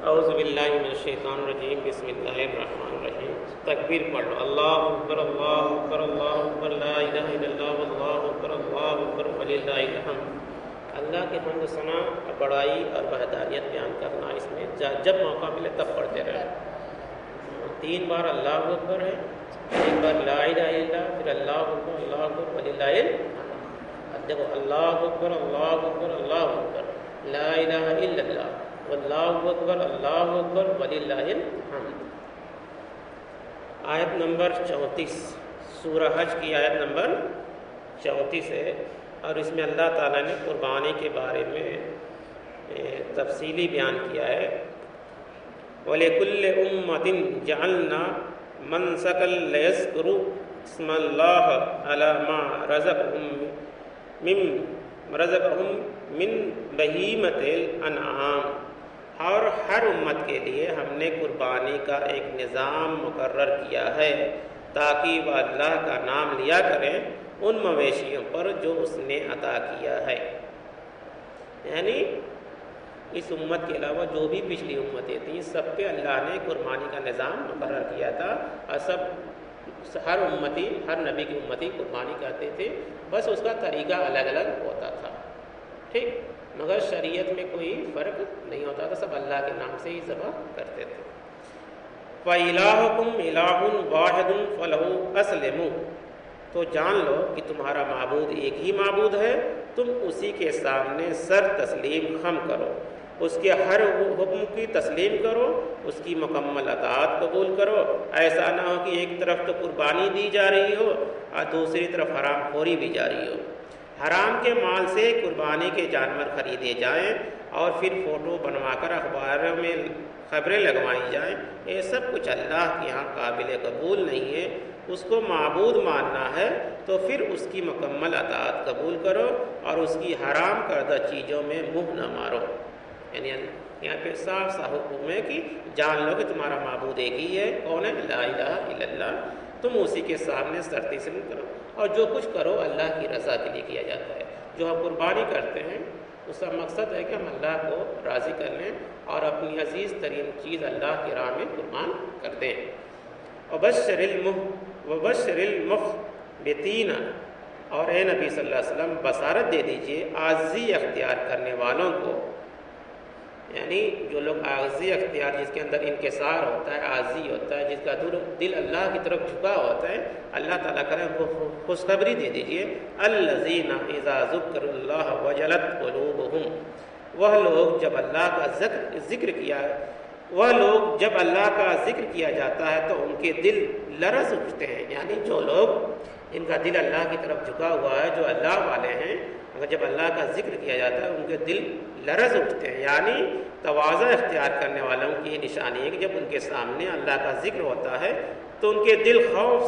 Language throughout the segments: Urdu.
اعوذ باللہ من الشیطان الرجیم بسم اللہ الرحمن الرحیم. تکبیر پڑھ لو. اللہ اکبر اللہ اکبر اللہ اکبر لا الہ الا اللہ واللہ اکبر اللہ اکبر وللہ الحمد. اللہ کے حمد و ثنا اور بڑائی اور وحدانیت بیان کرنا اس میں جب موقع ملے تب پڑھتے رہے. 3 بار اللہ اکبر ہے، 1 بار لا الہ الا اللہ، پھر اللہ اکبر وللہ الحمد. دیکھو اللہ اکبر اللہ اکبر لا الہ الا اللہ واللہ اکبر وللہ الحمد. آیت نمبر 34 سورہ حج کی آیت نمبر 34 ہے، اور اس میں اللہ تعالیٰ نے قربانی کے بارے میں تفصیلی بیان کیا ہے. وَلِكُلِّ أُمَّةٍ جَعَلْنَا مَنْسَكًا لِيَذْكُرُوا اسْمَ اللَّهِ عَلَى مَا رَزَقَهُم مِّن بَهِيمَةِ الْأَنْعَامِ. اور ہر امت کے لیے ہم نے قربانی کا ایک نظام مقرر کیا ہے تاکہ وہ اللہ کا نام لیا کریں ان مویشیوں پر جو اس نے عطا کیا ہے. یعنی اس امت کے علاوہ جو بھی پچھلی امتیں تھیں سب پہ اللہ نے قربانی کا نظام مقرر کیا تھا، اور ہر نبی کی امتی قربانی کرتے تھے، بس اس کا طریقہ الگ الگ ہوتا تھا. ٹھیک، مگر شریعت میں کوئی فرق نہیں ہوتا تھا، سب اللہ کے نام سے ہی ذبح کرتے تھے. فَإِلَٰهُكُمْ إِلَٰهٌ وَاحِدٌ فَلَهُ أَسْلِمُوا. تو جان لو کہ تمہارا معبود ایک ہی معبود ہے، تم اسی کے سامنے سر تسلیم خم کرو، اس کے ہر حکم کی تسلیم کرو، اس کی مکمل اطاعت قبول کرو. ایسا نہ ہو کہ ایک طرف تو قربانی دی جا رہی ہو اور دوسری طرف حرام خوری بھی جاری ہو. حرام کے مال سے قربانی کے جانور خریدے جائیں اور پھر فوٹو بنوا کر اخباروں میں خبریں لگوائی جائیں، یہ سب کچھ اللہ کے یہاں قابل قبول نہیں ہے. اس کو معبود ماننا ہے تو پھر اس کی مکمل اطاعت قبول کرو اور اس کی حرام کردہ چیزوں میں منہ نہ مارو. یعنی یہاں پہ صاف صاف حکم ہے کہ جان لو کہ تمہارا معبود ایک ہی ہے. کون ہے؟ لا الہ الا اللہ. تم اسی کے سامنے سر تسلیم کرو، اور جو کچھ کرو اللہ کی رضا کے لیے کیا جاتا ہے. جو ہم قربانی کرتے ہیں اس کا مقصد ہے کہ ہم اللہ کو راضی کر لیں اور اپنی عزیز ترین چیز اللہ کی راہ میں قربان کر دیں. وبشر المخبتین. اور اے نبی صلی اللہ علیہ وسلم بشارت دے دیجئے عاجزی اختیار کرنے والوں کو. یعنی جو لوگ عاجزی اختیار، جس کے اندر انکسار ہوتا ہے، عاجزی ہوتا ہے، جس کا دل اللہ کی طرف جھکا ہوتا ہے، اللہ تعالیٰ کرے ان کو خوشخبری دے دیجئے. الذین اذا ذکر اللہ وجلت قلوبہم. وہ لوگ جب اللہ کا ذکر کیا جاتا ہے تو ان کے دل لرز اٹھتے ہیں. یعنی جو لوگ ان کا دل اللہ کی طرف جھکا ہوا ہے، جو اللہ والے ہیں، اگر جب اللہ کا ذکر کیا جاتا ہے ان کے دل لرز اٹھتے ہیں. یعنی تواضع اختیار کرنے والوں کی یہ نشانی ہے کہ جب ان کے سامنے اللہ کا ذکر ہوتا ہے تو ان کے دل خوف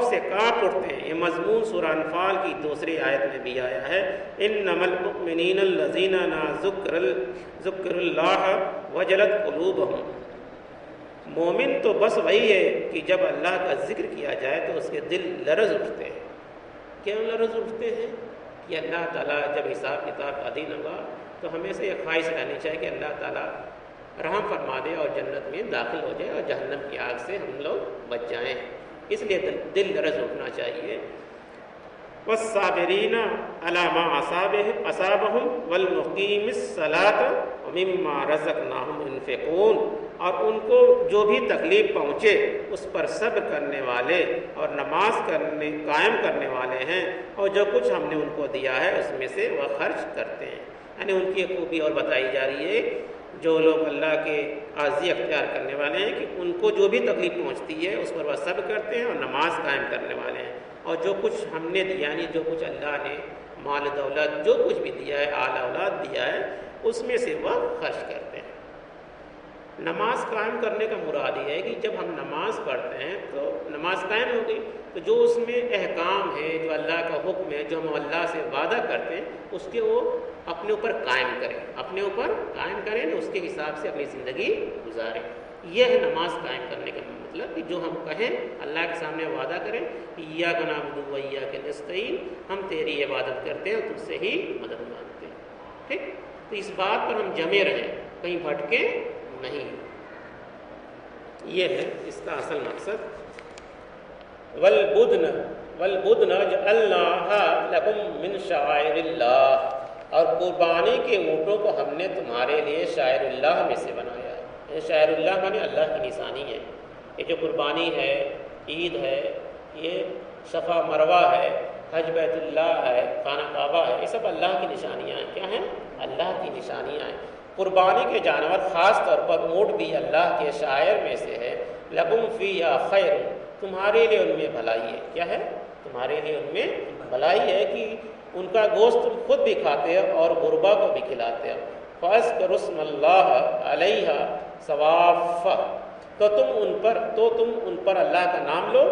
سے کانپ اٹھتے ہیں. یہ مضمون سورہ انفال کی دوسری آیت میں بھی آیا ہے. انما المؤمنین الذین ذکر اللہ وجلت قلوبہم. مومن تو بس وہی ہے کہ جب اللہ کا ذکر کیا جائے تو اس کے دل لرز اٹھتے ہیں. کیوں لرز اٹھتے ہیں؟ کہ اللہ تعالیٰ جب حساب کتاب کا دن ہوگا تو ہمیں سے یہ خواہش رہنی چاہیے کہ اللہ تعالیٰ رحم فرما دے اور جنت میں داخل ہو جائے اور جہنم کی آگ سے ہم لوگ بچ جائیں. اس لیے دل لرز اٹھنا چاہیے. والصابرین علی ما اصابہم والمقیم الصلاۃ ومما رزقناہم ينفقون. اور ان کو جو بھی تکلیف پہنچے اس پر صبر کرنے والے اور نماز قائم کرنے والے ہیں، اور جو کچھ ہم نے ان کو دیا ہے اس میں سے وہ خرچ کرتے ہیں. یعنی ان کی خوبی اور بتائی جا رہی ہے. جو لوگ اللہ کے عاجزی اختیار کرنے والے ہیں کہ ان کو جو بھی تکلیف پہنچتی ہے اس پر وہ صبر کرتے ہیں اور نماز قائم کرنے والے ہیں. اور جو کچھ ہم نے دیا، یعنی جو کچھ اللہ نے مال دولت جو کچھ بھی دیا ہے، اعلیٰ اولاد دیا ہے، اس میں سے وہ خرچ کرتے ہیں. نماز قائم کرنے کا مراد یہ ہے کہ جب ہم نماز پڑھتے ہیں تو نماز قائم ہو گئی تو جو اس میں احکام ہے، جو اللہ کا حکم ہے، جو ہم اللہ سے وعدہ کرتے ہیں، اس کے وہ اپنے اوپر قائم کریں، اس کے حساب سے اپنی زندگی گزاریں. یہ ہے نماز قائم کرنے کا مطلب کہ جو ہم کہیں اللہ کے سامنے وعدہ کریں، ایاک نعبد و ایاک نستعین، ہم تیری عبادت کرتے ہیں، تجھ سے ہی مدد مانگتے ہیں. ٹھیک، تو اس بات پر ہم جمے رہیں، کہیں بھٹکے نہیں. یہ ہے اس کا اصل مقصد. والبدن جعلناها لکم من شعائر اللہ، اور قربانی کے اونٹوں کو ہم نے تمہارے لیے شاعر اللہ میں سے بنایا. شاعر اللہ مانے اللہ کی نشانی ہے. یہ جو قربانی ہے، عید ہے، یہ صفا مروہ ہے، حج بیت اللہ ہے، خانہ کعبہ ہے، یہ سب اللہ کی نشانیاں ہیں. کیا ہیں؟ اللہ کی نشانیاں ہیں. قربانی کے جانور خاص طور پر اونٹ بھی اللہ کے شاعر میں سے ہے. لکم فیہا خیر، تمہارے لیے ان میں بھلائی ہے. کیا ہے؟ تمہارے لیے ان میں بھلائی ہے کہ ان کا گوشت تم خود بھی کھاتے ہو اور غربا کو بھی کھلاتے ہو. فاذکروا اسم اللہ علیہا صواف، تو تم ان پر اللہ کا نام لو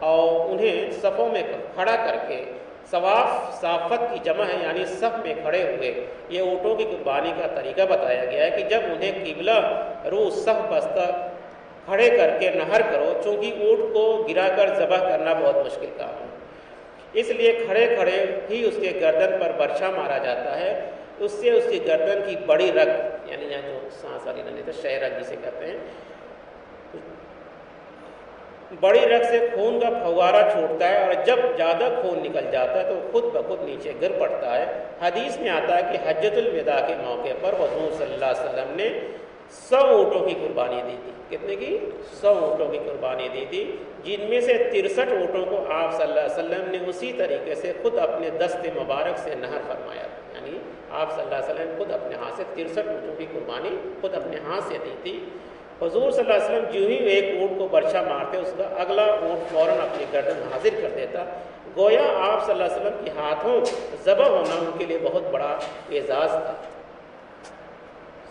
اور انہیں صفوں میں کھڑا کر کے. صواف صافت کی جمع ہے، یعنی صف میں کھڑے ہوئے. یہ اونٹوں کی قربانی کا طریقہ بتایا گیا ہے کہ جب انہیں قبلہ رو صف بستہ کھڑے کر کے نہر کرو، چونکہ اونٹ کو گرا کر ذبح کرنا بہت مشکل کام ہے، اس لیے کھڑے کھڑے ہی اس کے گردن پر برچھا مارا جاتا ہے. اس سے اس کی گردن کی بڑی رگ، یعنی یہاں جو سانس والی رگ ہے شہ رگ جسے کہتے ہیں، بڑی رگ سے خون کا پھوارہ چھوٹتا ہے، اور جب زیادہ خون نکل جاتا ہے تو خود بخود نیچے گر پڑتا ہے. حدیث میں آتا ہے کہ حجۃ الوداع کے موقع پر حضور صلی اللہ علیہ وسلم نے 100 اونٹوں کی قربانی دی تھی. کتنے کی؟ 100 اونٹوں کی قربانی دی تھی، جن میں سے 63 اونٹوں کو آپ صلی اللہ علیہ وسلم نے اسی طریقے سے خود اپنے دست مبارک سے نہر فرمایا تھا. یعنی آپ صلی اللہ علیہ وسلم خود اپنے ہاتھ سے 63 اونٹوں کی قربانی خود اپنے ہاتھ سے دی تھی. حضور صلی اللہ علیہ وسلم جو ہی ایک اونٹ کو برچھا مارتے اس کا اگلا اونٹ فوراً اپنی گردن حاضر کر دیتا. گویا آپ صلی اللہ علیہ وسلم کے ہاتھوں ذبح ہونا ان کے لیے بہت بڑا اعزاز تھا.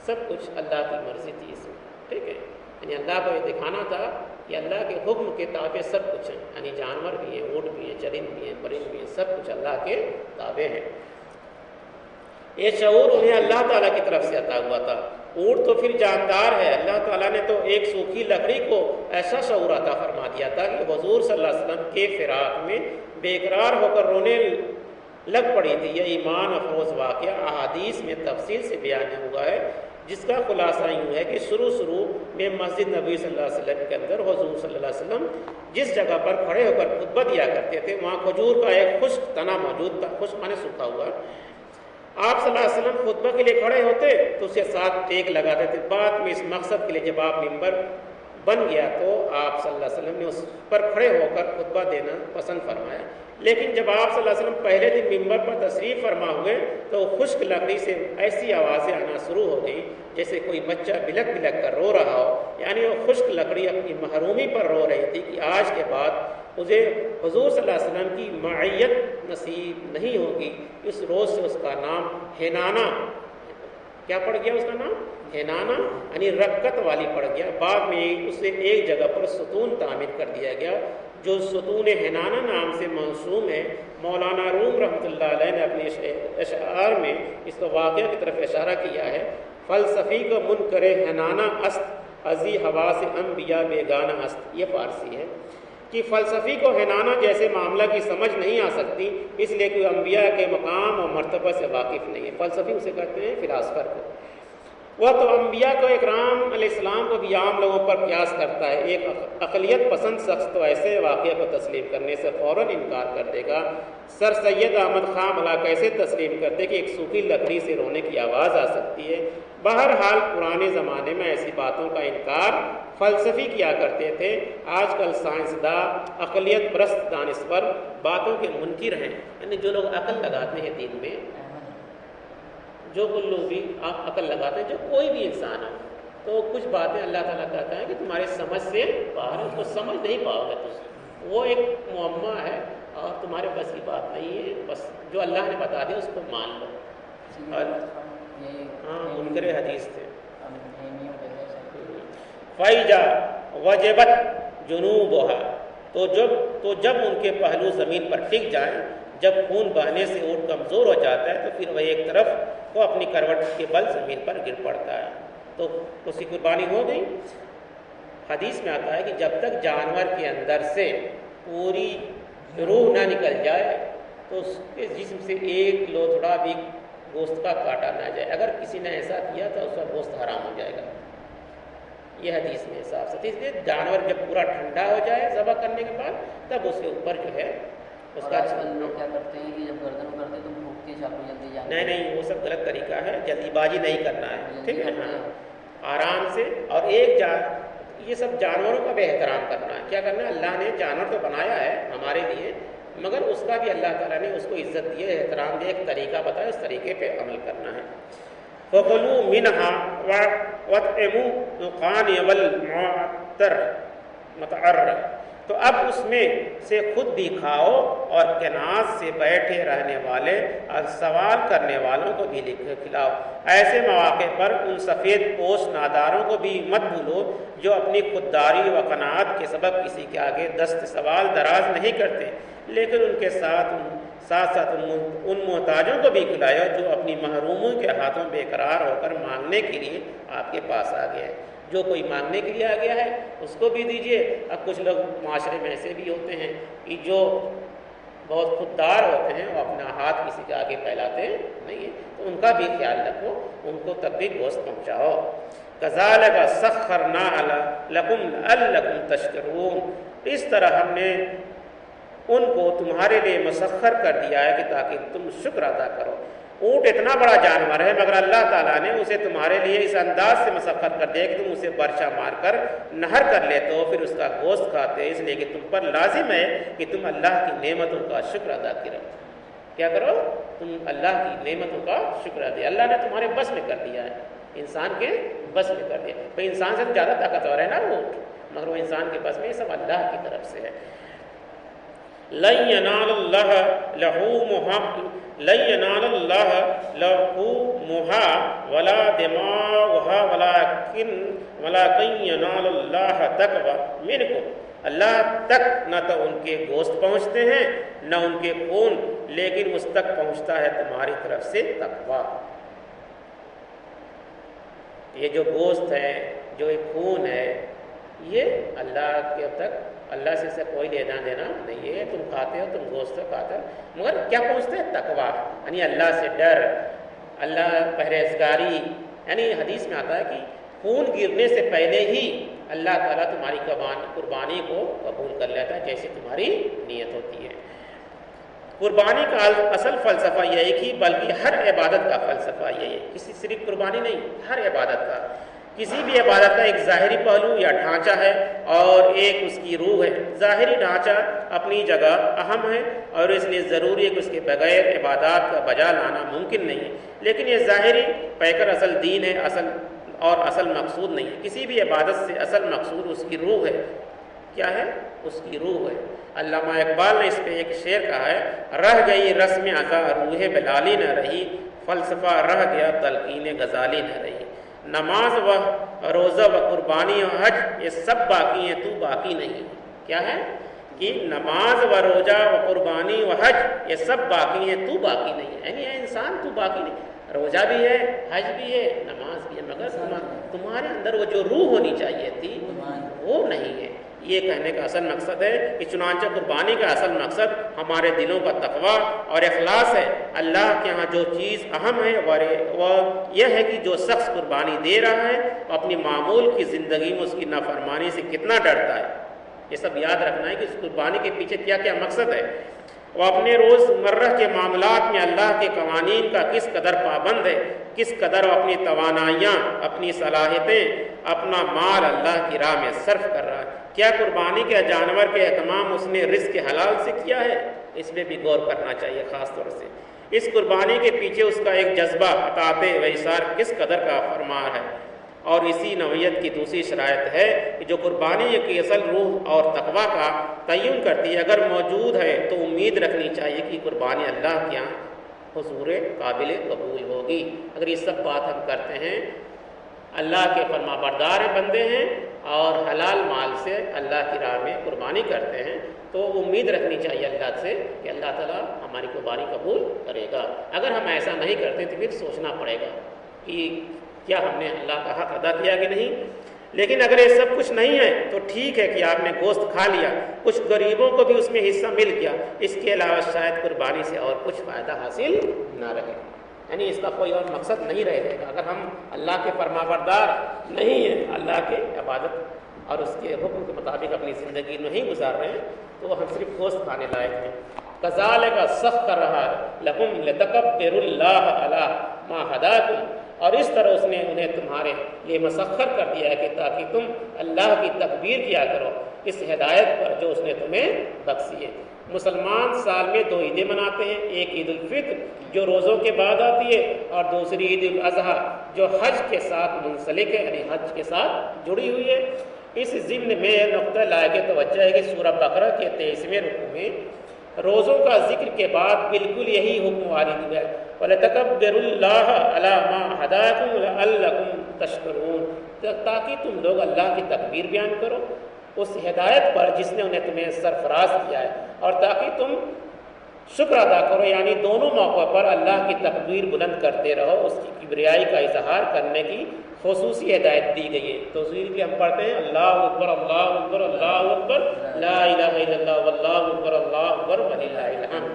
سب کچھ اللہ کی مرضی تھی اس میں. ٹھیک ہے، یعنی اللہ کو یہ دکھانا تھا کہ اللہ کے حکم کے تابع سب کچھ ہیں. یعنی جانور بھی ہیں، اونٹ بھی ہیں، چرند بھی ہیں، پرند بھی ہیں، سب کچھ اللہ کے تابع ہیں. یہ شعور انہیں اللہ تعالیٰ کی طرف سے عطا ہوا تھا. اونٹ تو پھر جاندار ہے. اللہ تعالیٰ نے تو ایک سوکھی لکڑی کو ایسا شعور عطا فرما دیا تھا کہ حضور صلی اللہ علیہ وسلم کے فراق میں بے قرار ہو کر رونے لگ پڑی تھی. یہ ایمان افروز واقعہ احادیث میں تفصیل سے بیان ہوا ہے، جس کا خلاصہ یوں ہے کہ شروع میں مسجد نبی صلی اللہ علیہ وسلم کے اندر حضور صلی اللہ علیہ وسلم جس جگہ پر کھڑے ہو کر خطبہ دیا کرتے تھے وہاں کھجور کا ایک خشک تنا موجود تھا. خشک مانے سوکھا ہوا. آپ صلی اللہ علیہ وسلم خطبہ کے لیے کھڑے ہوتے تو اسے ساتھ ٹیک لگاتے تھے. بعد میں اس مقصد کے لیے جب آپ ممبر بن گیا تو آپ صلی اللہ علیہ وسلم نے اس پر کھڑے ہو کر خطبہ دینا پسند فرمایا. لیکن جب آپ صلی اللہ علیہ وسلم پہلے دن ممبر پر تشریف فرما ہوئے تو خشک لکڑی سے ایسی آوازیں آنا شروع ہو گئی جیسے کوئی بچہ بلک بلک کر رو رہا ہو. یعنی وہ خشک لکڑی اپنی محرومی پر رو رہی تھی کہ آج کے بعد مجھے حضور صلی اللہ علیہ وسلم کی معیت نصیب نہیں ہوگی. اس روز سے اس کا نام ہینانا، کیا پڑ گیا اس کا نام؟ ہینانا، یعنی رکت والی پڑ گیا. بعد میں اسے ایک جگہ پر ستون تعمیر کر دیا گیا جو ستون ہینانا نام سے موسوم ہے. مولانا روم رحمۃ اللہ علیہ نے اپنے اشعار میں اس واقعہ کی طرف اشارہ کیا ہے. فلسفی کا منکر ہینانا است ازی ہوا سے انبیاء بیگانہ است. یہ فارسی ہے کہ فلسفی کو ہینانا جیسے معاملہ کی سمجھ نہیں آ سکتی اس لیے کہ انبیاء کے مقام اور مرتبہ سے واقف نہیں ہے. فلسفی اسے کہتے ہیں فلاسفر کو. وہ تو انبیاء کو اکرام علیہ السلام کو بھی عام لوگوں پر قیاس کرتا ہے. ایک اقلیت پسند شخص تو ایسے واقعہ کو تسلیم کرنے سے فوراً انکار کر دے گا. سر سید احمد خان بھلا کیسے تسلیم کرتے کہ ایک سوکھی لکڑی سے رونے کی آواز آ سکتی ہے. بہرحال پرانے زمانے میں ایسی باتوں کا انکار فلسفی کیا کرتے تھے. آج کل سائنسداں اقلیت پرست دانشور باتوں کے منکر ہیں. یعنی جو لوگ عقل لگاتے ہیں دین میں، جو لوگ بھی آپ عقل لگاتے ہیں، جو کوئی بھی انسان ہے، تو کچھ باتیں اللہ تعالیٰ کہتا ہے کہ تمہاری سمجھ سے باہر ہے، اس کو سمجھ نہیں پاؤ گے تم. وہ ایک معمہ ہے اور تمہارے بس کی بات نہیں ہے. بس جو اللہ نے بتا دیا اس کو مان لو. ہاں منکر حدیث تھے. فَإِذَا وَجَبَتْ جُنُوبُهَا، تو جب ان کے پہلو زمین پر ٹک جائیں، جب خون بہنے سے اونٹ کمزور ہو جاتا ہے تو پھر وہ ایک طرف کو اپنی کروٹ کے بل زمین پر گر پڑتا ہے تو اس کی قربانی ہو گئی. حدیث میں آتا ہے کہ جب تک جانور کے اندر سے پوری روح نہ نکل جائے تو اس کے جسم سے ایک لوتھڑا بھی گوشت کا کاٹا نہ جائے. اگر کسی نے ایسا کیا تو اس کا گوشت حرام ہو جائے گا. یہ حدیث میں صاف ستھری، اس لیے جانور جب پورا ٹھنڈا ہو جائے ذبح کرنے کے بعد تب اس کے اوپر جو ہے اس کا لوگ کیا کرتے ہیں کہ جب گردن کرتے تو بھوکتے چاقو جلدی جانے، نہیں وہ سب غلط طریقہ ہے، جلدی بازی نہیں کرنا ہے، ٹھیک ہے، ہاں آرام سے، اور ایک یہ سب جانوروں کا بھی احترام کرنا ہے، کیا کرنا ہے، اللہ نے جانور تو بنایا ہے ہمارے لیے مگر اس کا بھی اللہ تعالیٰ نے اس کو عزت دی ہے، احترام دیا، ایک طریقہ بتایا، اس طریقے پہ عمل کرنا ہے۔ فَكُلُوا مِنْهَا وَاطْعِمُوا الْقَانِعَ وَالْمُعْتَرَّ، تو اب اس میں سے خود بھی کھاؤ اور کناز سے بیٹھے رہنے والے اور سوال کرنے والوں کو بھی کھلاؤ۔ ایسے مواقع پر ان سفید پوش ناداروں کو بھی مت بھولو جو اپنی خودداری و قناعت کے سبب کسی کے آگے دست سوال دراز نہیں کرتے، لیکن ان کے ساتھ ان محتاجوں کو بھی کھلاؤ جو اپنی محروموں کے ہاتھوں بے قرار ہو کر مانگنے کے لیے آپ کے پاس آ گیا ہے۔ جو کوئی مانگنے کے لیے آ گیا ہے اس کو بھی دیجیے۔ اب کچھ لوگ معاشرے میں ایسے بھی ہوتے ہیں کہ جو بہت خوددار ہوتے ہیں، وہ اپنا ہاتھ کسی کے آگے پھیلاتے نہیں ہیں، تو ان کا بھی خیال رکھو، ان کو تب بھی گوشت پہنچاؤ۔ کذالک سخرنا لکم لعلکم تشکرون، اس طرح ہم نے ان کو تمہارے لیے مسخر کر دیا ہے کہ تاکہ تم شکر ادا کرو۔ اونٹ اتنا بڑا جانور ہے مگر اللہ تعالیٰ نے اسے تمہارے لیے اس انداز سے مسخر کر دیا کہ تم اسے برچا مار کر نہر کر لیتے ہو، پھر اس کا گوشت کھاتے ہو، اس لیے کہ تم پر لازم ہے کہ تم اللہ کی نعمتوں کا شکر ادا کرو۔ کیا کرو؟ تم اللہ کی نعمتوں کا شکر ادا، اللہ نے تمہارے بس میں کر دیا ہے، انسان کے بس میں کر دیا۔ بھائی انسان سے تو زیادہ طاقتور ہے نا اونٹ، مگر وہ انسان کے بس میں، یہ سب اللہ کی طرف سے ہے۔ لن ينال الله لحومها ولا دماؤها ولكن ينال الله التقوى منكم، اللہ تک نہ تو ان کے گوشت پہنچتے ہیں نہ ان کے خون، لیکن اس تک پہنچتا ہے تمہاری طرف سے تقویٰ۔ یہ جو گوشت ہے، جو ایک خون ہے، یہ اللہ کے تک، اللہ سے کوئی لینا دینا نہیں ہے۔ تم کھاتے ہو، تم گوشت کھاتے ہو، مگر کیا پہنچتے ہیں؟ تقویٰ، یعنی اللہ سے ڈر، اللہ پرہیزگاری۔ یعنی حدیث میں آتا ہے کہ خون گرنے سے پہلے ہی اللہ تعالیٰ تمہاری قربانی کو قبول کر لیتا ہے، جیسے تمہاری نیت ہوتی ہے۔ قربانی کا اصل فلسفہ یہ ہے کہ بلکہ ہر عبادت کا فلسفہ یہ ہے، کسی صرف قربانی نہیں، ہر عبادت کا، کسی بھی عبادت کا ایک ظاہری پہلو یا ڈھانچہ ہے اور ایک اس کی روح ہے۔ ظاہری ڈھانچہ اپنی جگہ اہم ہے اور اس لیے ضروری ہے کہ اس کے بغیر عبادات کا بجا لانا ممکن نہیں ہے، لیکن یہ ظاہری پیکر اصل دین ہے، اصل مقصود نہیں ہے۔ کسی بھی عبادت سے اصل مقصود اس کی روح ہے۔ کیا ہے؟ اس کی روح ہے۔ علامہ اقبال نے اس پہ ایک شعر کہا ہے، رہ گئی رسم ازا روح بلالی نہ رہی، فلسفہ رہ گیا تلقین غزالی نہ رہی۔ نماز و روزہ و قربانی و حج یہ سب باقی ہیں، تو باقی نہیں۔ کیا ہے؟ کہ نماز و روزہ و قربانی و حج یہ سب باقی ہیں، تو باقی نہیں ہے، یعنی انسان تو باقی نہیں۔ روزہ بھی ہے، حج بھی ہے، نماز بھی ہے، مگر تمہارے اندر وہ جو روح ہونی چاہیے تھی وہ نہیں ہے۔ یہ کہنے کا اصل مقصد ہے کہ چنانچہ قربانی کا اصل مقصد ہمارے دلوں کا تقویٰ اور اخلاص ہے۔ اللہ کے ہاں جو چیز اہم ہے وہ یہ ہے کہ جو شخص قربانی دے رہا ہے وہ اپنی معمول کی زندگی میں اس کی نافرمانی سے کتنا ڈرتا ہے۔ یہ سب یاد رکھنا ہے کہ اس قربانی کے پیچھے کیا کیا مقصد ہے۔ وہ اپنے روزمرہ کے معاملات میں اللہ کے قوانین کا کس قدر پابند ہے، کس قدر وہ اپنی توانائیاں، اپنی صلاحیتیں، اپنا مال اللہ کی راہ میں صرف کر رہا ہے۔ کیا قربانی کے جانور کے اہتمام اس نے رزق حلال سے کیا ہے؟ اس میں بھی غور کرنا چاہیے خاص طور سے۔ اس قربانی کے پیچھے اس کا ایک جذبہ اطاعت و ایثار کس قدر کا فرمان ہے، اور اسی نوعیت کی دوسری شرائط ہے کہ جو قربانی کی اصل روح اور تقویٰ کا تعین کرتی ہے اگر موجود ہے تو امید رکھنی چاہیے کہ قربانی اللہ کے یہاں حضور قابل قبول ہوگی۔ اگر یہ سب بات ہم کرتے ہیں، اللہ کے فرما بردار بندے ہیں اور حلال مال سے اللہ کی راہ میں قربانی کرتے ہیں، تو امید رکھنی چاہیے اللہ سے کہ اللہ تعالیٰ ہماری قربانی قبول کرے گا۔ اگر ہم ایسا نہیں کرتے تو پھر سوچنا پڑے گا کہ کیا ہم نے اللہ کا حق ادا کیا کہ نہیں۔ لیکن اگر یہ سب کچھ نہیں ہے تو ٹھیک ہے کہ آپ نے گوشت کھا لیا، کچھ غریبوں کو بھی اس میں حصہ مل گیا، اس کے علاوہ شاید قربانی سے اور کچھ فائدہ حاصل نہ رہے۔ یعنی اس کا کوئی اور مقصد نہیں رہے گا. اگر ہم اللہ کے فرمانبردار نہیں ہیں، اللہ کے عبادت اور اس کے حکم کے مطابق اپنی زندگی نہیں گزار رہے ہیں، تو ہم صرف گوشت کھانے لائق ہیں. کذالک سخرھا لکم لتکبروا اللہ علی ما ہداکم، اور اس طرح اس نے انہیں تمہارے لیے مسخر کر دیا ہے کہ تاکہ تم اللہ کی تکبیر کیا کرو اس ہدایت پر جو اس نے تمہیں بخشی ہے. مسلمان سال میں 2 عیدیں مناتے ہیں، ایک عید الفطر جو روزوں کے بعد آتی ہے، اور دوسری عید الاضحیٰ جو حج کے ساتھ منسلک ہے، یعنی حج کے ساتھ جڑی ہوئی ہے. اس ضمن میں یہ نقطہ لائق توجہ ہے کہ سورہ بقرہ کے 23ویں رکوع میں روزوں کا ذکر کے بعد بالکل یہی حکم وارد ہوا ہے، وَلَتَكَبِّرُوا اللَّهَ عَلَىٰ مَا هَدَاكُمْ لَعَلَّكُمْ تَشْكُرُونَ، تاکہ تم لوگ اللہ کی تکبیر بیان کرو اس ہدایت پر جس نے انہیں تمہیں سرفراز کیا ہے، اور تاکہ تم شکر ادا کرو، یعنی دونوں موقعوں پر اللہ کی تکبیر بلند کرتے رہو. اس کی کبریائی کا اظہار کرنے کی خصوصی ہدایت دی گئی ہے. توضیح کے ہم پڑھتے ہیں اللہ اکبر اللہ اکبر اللہ اکبر لا الہ الا اللہ واللہ اکبر اللہ اکبر وللہ الحمد.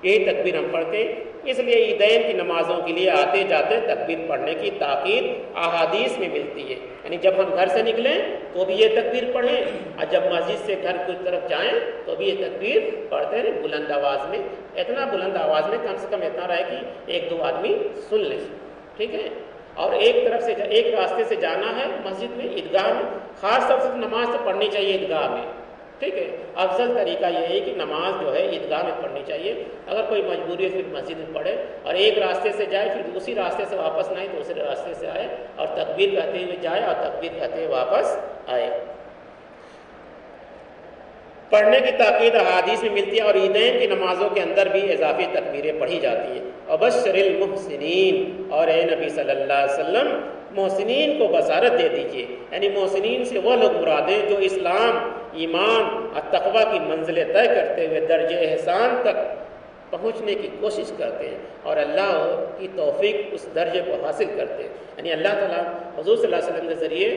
یہی تکبیر ہم پڑھتے ہیں. اس لیے عیدین کی نمازوں کے لیے آتے جاتے تکبیر پڑھنے کی تاکید احادیث میں ملتی ہے. یعنی جب ہم گھر سے نکلیں تو بھی یہ تکبیر پڑھیں، اور جب مسجد سے گھر کی طرف جائیں تو بھی یہ تکبیر پڑھتے ہیں بلند آواز میں. اتنا بلند آواز میں کم سے کم اتنا رہے کہ 1-2 آدمی سن لیں، ٹھیک ہے. اور ایک راستے سے جانا ہے مسجد میں، عیدگاہ میں، خاص طور سے نماز تو پڑھنی چاہیے عیدگاہ میں، ٹھیک ہے. افضل طریقہ یہ ہے کہ نماز جو ہے عیدگاہ میں پڑھنی چاہیے. اگر کوئی مجبوری ہے پھر مسجد میں پڑھے، اور ایک راستے سے جائے پھر اسی راستے سے واپس نہ آئے، دوسرے راستے سے آئے اور تکبیر کہتے ہوئے جائے اور تکبیر کہتے ہوئے واپس آئے. پڑھنے کی تاکید احادیث میں ملتی ہے، اور عیدین کی نمازوں کے اندر بھی اضافی تکبیریں پڑھی جاتی ہیں. وبشر المحسنین، اور اے نبی صلی اللہ علیہ وسلم محسنین کو بشارت دے دیجئے. یعنی محسنین سے وہ لوگ مراد ہیں جو اسلام، ایمان اور تقوی کی منزلیں طے کرتے ہوئے درجہ احسان تک پہنچنے کی کوشش کرتے ہیں، اور اللہ کی توفیق اس درجے کو حاصل کرتے ہیں. یعنی اللہ تعالیٰ حضور صلی اللہ علیہ وسلم کے ذریعے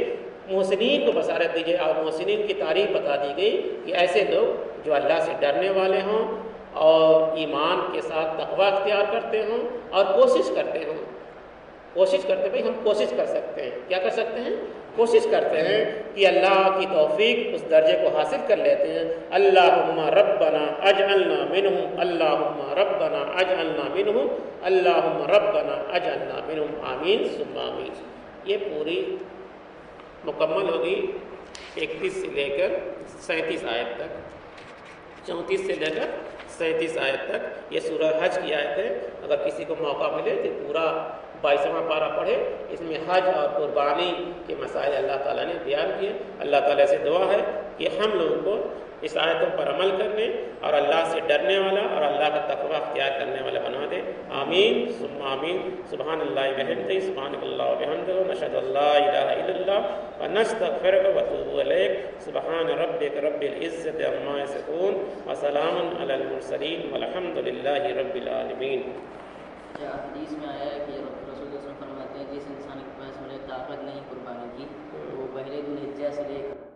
محسنین کو بشارت دیجیے، اور محسنین کی تعریف بتا دی گئی کہ ایسے لوگ جو اللہ سے ڈرنے والے ہوں اور ایمان کے ساتھ تقوی اختیار کرتے ہوں اور کوشش کرتے ہوں. کوشش کرتے بھائی ہم کوشش کر سکتے ہیں، کیا کر سکتے ہیں؟ کوشش کرتے ہیں کہ اللہ کی توفیق اس درجے کو حاصل کر لیتے ہیں. اللہم ربنا اجعلنا منہم، اللہم ربنا اجعلنا منہم، اللہم ربنا اجعلنا منہم، آمین ثم آمین. یہ پوری مکمل ہوگی 31 سے لے کر 37 آیت تک، 34 سے لے کر 37 آیت تک. یہ سورہ حج کی آیت ہے. اگر کسی کو موقع ملے تو پورا 22واں پارہ پڑھے. اس میں حج اور قربانی کے مسائل اللہ تعالیٰ نے بیان کیے. اللہ تعالیٰ سے دعا ہے کہ ہم لوگوں کو اس آیتوں پر عمل کرنے اور اللہ سے ڈرنے والا اور اللہ کا تقوی اختیار کرنے والا بنا دے. آمین ثم آمین. سبحان اللہ وبحمدہ، سبحانک اللہ وبحمدہ، نشہد ان لا الہ الا اللہ ونستغفرک ونتوب الیک. سبحان ربک رب العزۃ عما یصفون وسلام علی المرسلین والحمد للہ رب العالمین. حدیث میں آیا ہے کہ رسول صلی اللہ علیہ وسلم فرماتے ہیں جس انسان کے پاس طاقت نہیں قربانی کی، تو وہ پہلے ذوالحجہ سے لے کر